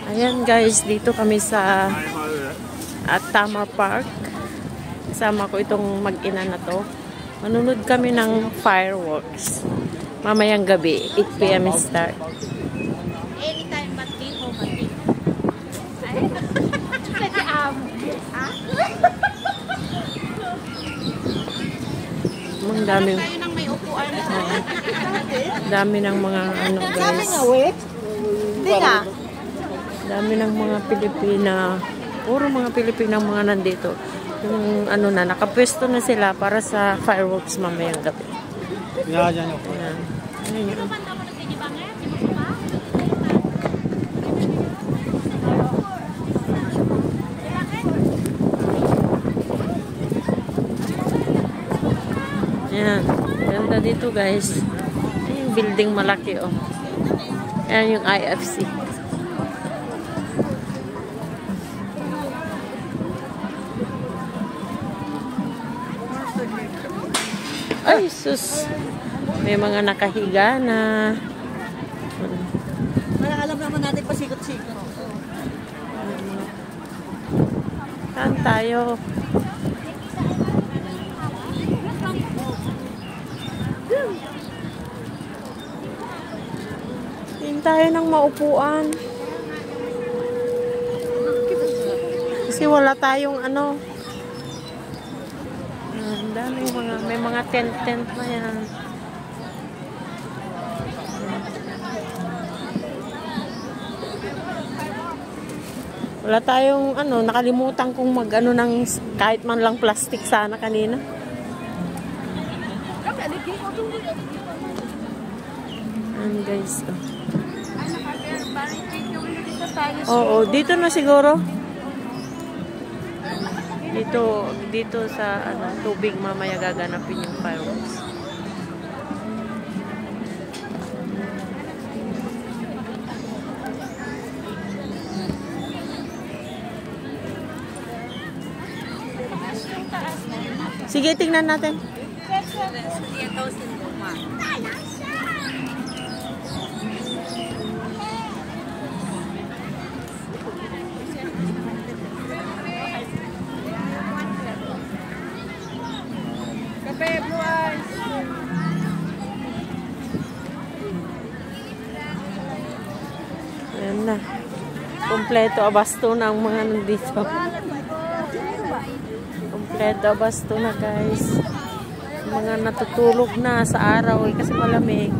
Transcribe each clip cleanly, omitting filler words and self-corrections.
Ayan guys, dito kami sa Tamar Park. Kasama ko itong mag-ina na to. Manunod kami ng fireworks. Mamayang gabi, 8 PM start. Anytime but be home at 8. Pwede Ang daming tayo nang may upuan. dami ng mga ano guys. Hindi nga. Dami ng mga Pilipina. Puro mga Pilipina mga nandito. Yung ano na, nakapwesto na sila para sa fireworks mamayang gabi. Ayan. Ayan yun. Ayan. Ganda dito guys. Ayan yung building malaki oh. Ayan yung IFC. Ay, sus. May mga nakahiga na. Alam naman natin pasikot-sikot. Saan tayo? Tingin tayo ng maupuan. Kasi wala tayong ano. Daming may mga tent na yan. Wala tayong ano, nakalimutan kong mag-ano ng kahit man lang plastic sana kanina. Ayan guys. Oo, dito na siguro. Dito sa ano, tubig mamaya gaganapin yung fireworks. Sige, tingnan natin. Ayan na. Kompleto abasto na ang mga nandito. Kompleto abasto na guys. Mga natutulog na sa araw kasi malamig.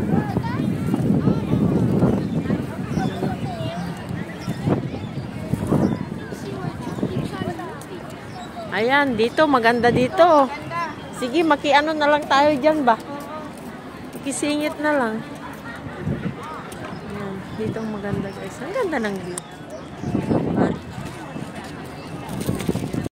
Ayan, dito maganda dito. Sige, makiano na lang tayo dyan ba? Makisingit na lang. Ayan, dito maganda guys. Ang ganda ng view.